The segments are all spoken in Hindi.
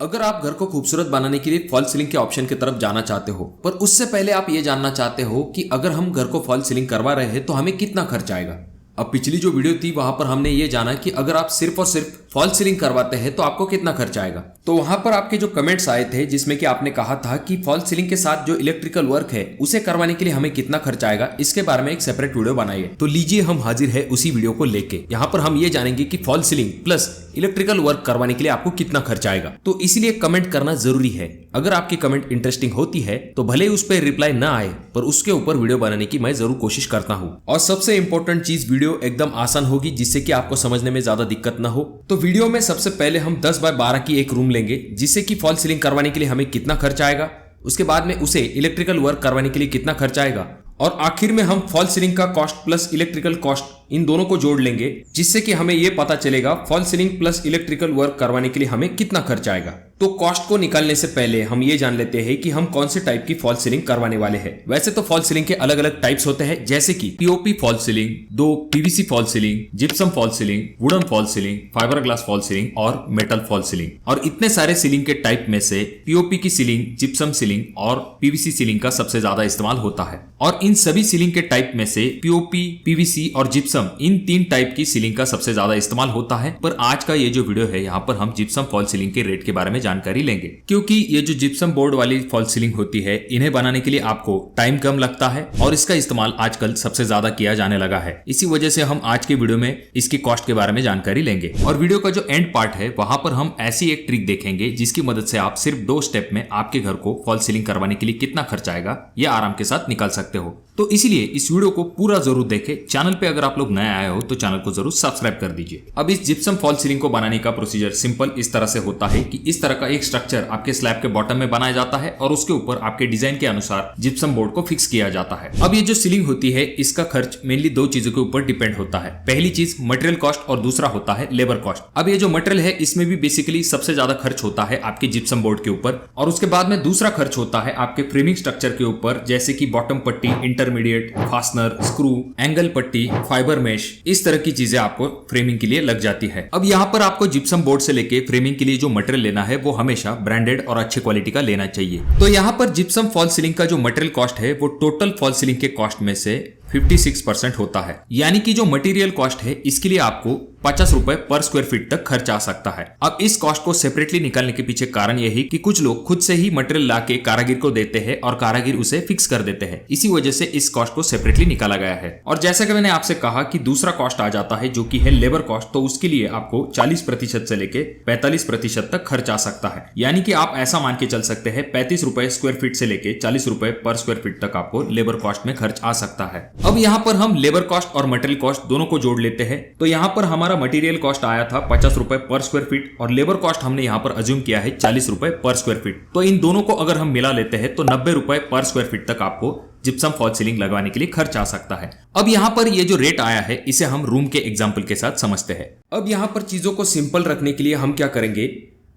अगर आप घर को खूबसूरत बनाने के लिए फॉल सीलिंग के ऑप्शन की तरफ जाना चाहते हो, पर उससे पहले आप ये जानना चाहते हो कि अगर हम घर को फॉल सीलिंग करवा रहे हैं तो हमें कितना खर्च आएगा। अब पिछली जो वीडियो थी वहां पर हमने ये जाना कि अगर आप सिर्फ और सिर्फ फॉल सीलिंग करवाते हैं तो आपको कितना खर्च आएगा। तो वहां पर आपके जो कमेंट्स आए थे जिसमें कि आपने कहा था कि फॉल सीलिंग के साथ जो इलेक्ट्रिकल वर्क है उसे करवाने के लिए हमें कितना खर्च आएगा, इसके बारे में एक सेपरेट वीडियो बनाई है। तो लीजिए हम हाजिर है उसी वीडियो को लेके। यहाँ पर हम ये जानेंगे कि fall ceiling plus electrical work करवाने के लिए आपको कितना खर्च आएगा। तो इसीलिए कमेंट करना जरूरी है। अगर आपकी कमेंट इंटरेस्टिंग होती है तो भले ही उस पर रिप्लाई ना आए, पर उसके ऊपर वीडियो बनाने की मैं जरूर कोशिश करता हूँ। और सबसे इंपॉर्टेंट चीज, वीडियो एकदम आसान होगी जिससे कि आपको समझने में ज्यादा दिक्कत ना हो। तो वीडियो में सबसे पहले हम 10 बाय 12 की एक रूम लेंगे जिससे कि फॉल सीलिंग करवाने के लिए हमें कितना खर्च आएगा, उसके बाद में उसे इलेक्ट्रिकल वर्क करवाने के लिए कितना खर्च आएगा, और आखिर में हम फॉल सीलिंग का cost plus electrical cost in दोनों को जोड़ लेंगे जिससे कि हमें यह पता चलेगा fall ceiling plus electrical work करवाने के लिए हमें कितना खर्च आएगा। तो कॉस्ट को निकालने से पहले हम ये जान लेते हैं कि हम कौन से टाइप की फॉल सीलिंग करवाने वाले हैं। वैसे तो फॉल सीलिंग के अलग अलग टाइप्स होते हैं, जैसे कि POP fall ceiling, 2 PVC fall ceiling, gypsum fall ceiling, wooden fall ceiling, fibre glass fall ceiling और मेटल फॉल सीलिंग। और इतने सारे सीलिंग के टाइप में से पीओपी की सीलिंग, जिप्सम सीलिंग और पीवीसी सीलिंग का सबसे ज्यादा इस्तेमाल होता है। और इन सभी सीलिंग के टाइप में से पीओपी, पीवीसी और जिप्सम, इन 3 टाइप की सीलिंग का सबसे ज्यादा इस्तेमाल होता है। पर आज का ये जो वीडियो है, यहाँ पर हम जिप्सम फॉल सीलिंग के रेट के बारे में जानकारी लेंगे, क्योंकि ये जो जिप्सम बोर्ड वाली फॉल सीलिंग होती है, इन्हें बनाने के लिए आपको टाइम कम लगता है और इसका इस्तेमाल आजकल सबसे ज्यादा किया जाने लगा है। इसी वजह से हम आज के वीडियो में इसकी कॉस्ट के बारे में जानकारी लेंगे। और वीडियो का जो एंड पार्ट है वहां पर हम ऐसी एक ट्रिक देखेंगे जिसकी मदद से आप सिर्फ 2 स्टेप में आपके घर को फॉल सीलिंग करवाने के लिए कितना खर्च आएगा यह आराम के साथ निकाल सकते हो। तो इसलिए इस वीडियो को पूरा जरूर देखें। चैनल पे अगर आप लोग नए आए हो तो चैनल को जरूर सब्सक्राइब कर दीजिए। अब इस जिप्सम फॉल सीलिंग को बनाने का प्रोसीजर सिंपल इस तरह से होता है कि इस तरह का एक स्ट्रक्चर आपके स्लैब के बॉटम में बनाया जाता है और उसके ऊपर आपके डिजाइन के अनुसार जिप्सम बोर्ड को फिक्स किया जाता है। अब ये जो सीलिंग होती है इसका खर्च मेनली 2 चीजों के ऊपर डिपेंड होता है। पहली चीज मटेरियल कॉस्ट और दूसरा होता है लेबर कॉस्ट। अब ये जो मटेरियल है इसमें भी बेसिकली सबसे ज्यादा खर्च होता है आपके जिप्सम बोर्ड के ऊपर, और उसके बाद में दूसरा खर्च होता है आपके फ्रेमिंग स्ट्रक्चर के ऊपर, जैसे कि बॉटम पट्टी, इंटरमीडिएट, फास्टनर, स्क्रू, एंगल पट्टी, फाइबर मेश, इस तरह की चीजें आपको फ्रेमिंग के लिए लग जाती है। अब यहाँ पर आपको जिप्सम बोर्ड से लेके फ्रेमिंग के लिए जो मटेरियल लेना है वो हमेशा ब्रांडेड और अच्छे क्वालिटी का लेना चाहिए। तो यहाँ पर जिप्सम फॉल सीलिंग का जो मटेरियल कॉस्ट है वो टोटल फॉल सीलिंग के कॉस्ट में से 56% होता है। यानी कि जो मटेरियल कॉस्ट है इसके लिए आपको 50 रुपए पर स्क्वायर फीट तक खर्च आ सकता है। अब इस कॉस्ट को सेपरेटली निकालने के पीछे कारण यही कि कुछ लोग खुद से ही मटेरियल लाके कारागिर को देते हैं और कारागिर उसे फिक्स कर देते हैं। इसी वजह से इस कॉस्ट को सेपरेटली निकाला गया है। और जैसा कि मैंने आपसे कहा कि दूसरा कॉस्ट आ जाता है जो कि है लेबर कॉस्ट, तो उसके लिए आपको 40% से लेके 45% तक खर्च आ सकता है। यानी कि आप ऐसा मान के चल सकते हैं 35 रुपए स्क्वायर फीट से लेके 40 रुपए पर स्क्वायर फीट तक आपको लेबर कॉस्ट में खर्च आ सकता है। अब यहाँ पर हम लेबर कॉस्ट और मटेरियल कॉस्ट दोनों को जोड़ लेते हैं। तो यहाँ पर हमारा मटेरियल कॉस्ट आया था 50 रुपए पर स्क्वायर फीट और लेबर कॉस्ट हमने यहाँ पर अज्यूम किया है 40 रुपए पर स्क्वायर फीट। तो इन दोनों को अगर हम मिला लेते हैं तो 90 रुपए पर स्क्वायर फीट तक आपको जिप्सम फॉल सीलिंग लगवाने के लिए खर्च आ सकता है। अब यहाँ पर ये जो रेट आया है इसे हम रूम के एग्जाम्पल के साथ समझते हैं। अब यहाँ पर चीजों को सिंपल रखने के लिए हम क्या करेंगे,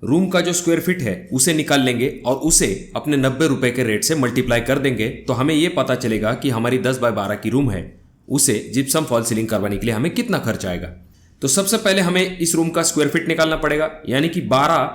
रूम का जो स्क्वायर फीट है उसे निकाल लेंगे और उसे अपने 90 रुपए के रेट से मल्टीप्लाई कर देंगे। तो हमें यह पता चलेगा कि हमारी 10 बाय 12 की रूम है, उसे जिप्सम फॉल सीलिंग करवाने के लिए हमें कितना खर्च आएगा। तो सबसे पहले हमें इस रूम का स्क्वायर फीट निकालना पड़ेगा। यानी कि 12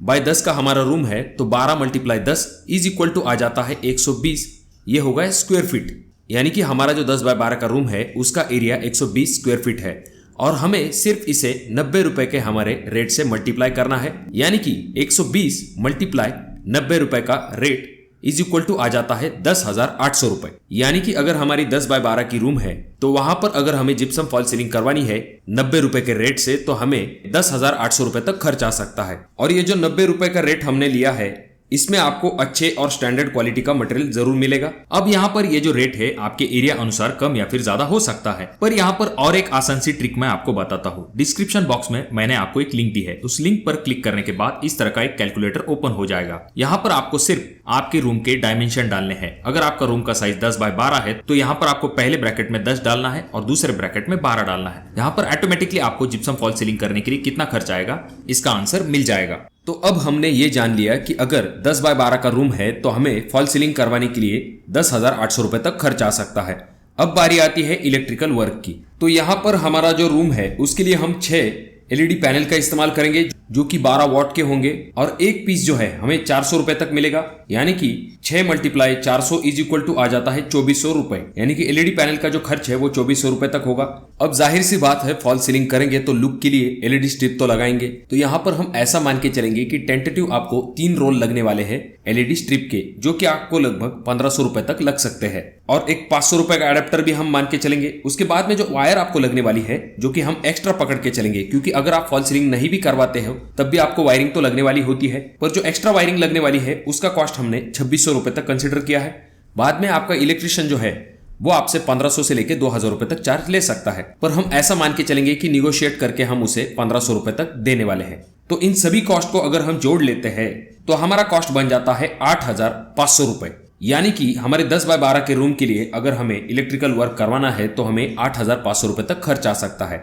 बाय 10 का हमारा रूम है, तो 12 × 10 इज इक्वल टू आ जाता है 120। ये होगा स्क्वायर फीट। यानी कि हमारा जो 10 बाय 12 का रूम है उसका एरिया 120 स्क्वायर फीट है और हमें सिर्फ इसे 90 रुपए के हमारे रेट से मल्टीप्लाई करना है। यानी कि 120 × 90 रुपए का रेट इज इक्वल टू आ जाता है 10,800 रुपए। यानी कि अगर हमारी 10 बाय 12 की रूम है तो वहां पर अगर हमें जिप्सम फॉल सीलिंग करवानी है 90 रुपए के रेट से, तो हमें 10,800 रुपए तक खर्च आ सकता है। और ये जो 90 रुपए का रेट हमने लिया है इसमें आपको अच्छे और स्टैंडर्ड क्वालिटी का मटेरियल जरूर मिलेगा। अब यहाँ पर ये जो रेट है आपके एरिया अनुसार कम या फिर ज्यादा हो सकता है। पर यहाँ पर और एक आसान सी ट्रिक मैं आपको बताता हूँ। डिस्क्रिप्शन बॉक्स में मैंने आपको एक लिंक दी है, उस लिंक पर क्लिक करने के बाद इस तरह का एक कैलकुलेटर ओपन हो जाएगा। यहाँ पर आपको सिर्फ आपके रूम के डायमेंशन डालने हैं। अगर आपका रूम का साइज 10 बाय 12 है तो यहाँ पर आपको पहले ब्रैकेट में 10 डालना है और दूसरे ब्रैकेट में 12 डालना है। यहाँ पर ऑटोमेटिकली आपको जिप्सम फॉल सीलिंग करने के लिए कितना खर्च आएगा इसका आंसर मिल जाएगा। तो अब हमने ये जान लिया कि अगर 10 बाय 12 का रूम है तो हमें फॉल सीलिंग करवाने के लिए 10,800 रुपए तक खर्च आ सकता है। अब बारी आती है इलेक्ट्रिकल वर्क की। तो यहाँ पर हमारा जो रूम है उसके लिए हम 6 एलईडी पैनल का इस्तेमाल करेंगे जो कि 12 वॉट के होंगे और एक पीस जो है हमें 400 रुपए तक मिलेगा, यानी कि 6 × 400 इज इक्वल टू आ जाता है 2400 रुपए, यानी कि एलईडी पैनल का जो खर्च है वो 2400 रुपए तक होगा। अब जाहिर सी बात है फॉल सीलिंग करेंगे तो लुक के लिए एलईडी स्ट्रिप तो लगाएंगे, तो यहाँ पर हम ऐसा मान के चलेंगे कि टेंटेटिव आपको 3 रोल लगने वाले हैं एलईडी स्ट्रिप के, जो कि आपको लगभग 1500 रुपए तक लग सकते हैं। और एक 500 रुपए का एडेप्टर भी हम मान के चलेंगे। उसके बाद में जो वायर आपको लगने वाली है जो कि हम एक्स्ट्रा पकड़ के चलेंगे, क्योंकि अगर आप फॉल सीलिंग नहीं भी करवाते हो तब भी आपको वायरिंग तो लगने वाली होती है, पर जो एक्स्ट्रा वायरिंग लगने वाली है उसका कॉस्ट हमने 2600 रुपए तक कंसिडर किया है। बाद में आपका इलेक्ट्रिशियन जो है वो आपसे 1500 से लेके 2000 रुपए तक चार्ज ले सकता है, पर हम ऐसा मान के चलेंगे कि निगोशिएट करके हम उसे 1500 रुपए तक देने वाले हैं। तो इन सभी कॉस्ट को अगर हम जोड़ लेते हैं तो हमारा कॉस्ट बन जाता है 8500 रुपए, यानी कि हमारे 10 बाय 12 के रूम के लिए अगर हमें इलेक्ट्रिकल वर्क करवाना है तो हमें 8500 रुपए तक खर्च आ सकता है।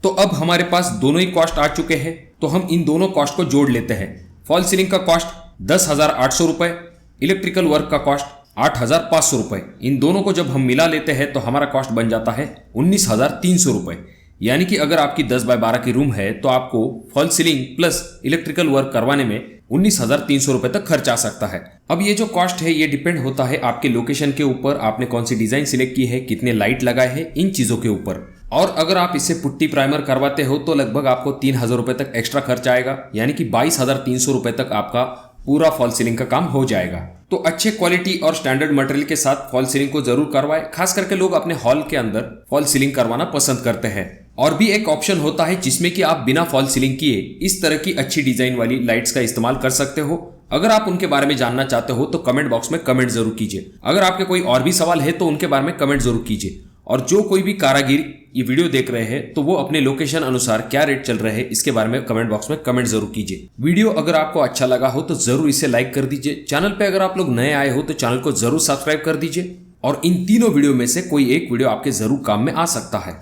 तो अब हमारे पास दोनों ही कॉस्ट आ चुके हैं, तो हम इन दोनों कॉस्ट को जोड़ लेते हैं। फॉल सीलिंग का कॉस्ट 10,800 रुपए, इलेक्ट्रिकल वर्क का कॉस्ट 8,500 रुपए। इन दोनों को जब हम मिला लेते हैं तो हमारा कॉस्ट बन जाता है 19,300 रुपए, यानी कि अगर आपकी 10 बाय 12 की रूम है तो आपको fall ceiling plus electrical work करवाने में 19,300 रुपए तक खर्च आ सकता है। अब ये जो कॉस्ट है ये डिपेंड होता है आपके लोकेशन के ऊपर, आपने कौन सी डिजाइन सिलेक्ट की है, कितने लाइट लगाए हैं, इन चीजों के ऊपर। और अगर आप इससे पुट्टी प्राइमर करवाते हो तो लगभग आपको 3,000 रुपए तक एक्स्ट्रा खर्च आएगा, यानी कि 22,300 रुपए तक आपका पूरा फॉल सीलिंग का काम हो जाएगा। तो अच्छे क्वालिटी और स्टैंडर्ड मटेरियल के साथ फॉल सीलिंग को जरूर करवाएं, खास करके लोग अपने हॉल के अंदर फॉल सीलिंग करवाना पसंद करते हैं। और भी एक ऑप्शन होता है जिसमें कि आप बिना फॉल सीलिंग किए इस तरह की अच्छी डिजाइन वाली लाइट्स का इस्तेमाल कर सकते हो। अगर आप उनके बारे में जानना चाहते हो तो कमेंट बॉक्स में कमेंट जरूर कीजिए। अगर आपके कोई और भी सवाल है तो उनके बारे में कमेंट जरूर कीजिए। और जो कोई भी कारागिर ये वीडियो देख रहे हैं तो वो अपने लोकेशन अनुसार क्या रेट चल रहे हैं इसके बारे में कमेंट बॉक्स में कमेंट जरूर कीजिए। वीडियो अगर आपको अच्छा लगा हो तो जरूर इसे लाइक कर दीजिए। चैनल पे अगर आप लोग नए आए हो तो चैनल को जरूर सब्सक्राइब कर दीजिए। और इन तीनों वीडियो में से कोई एक वीडियो आपके जरूर काम में आ सकता है।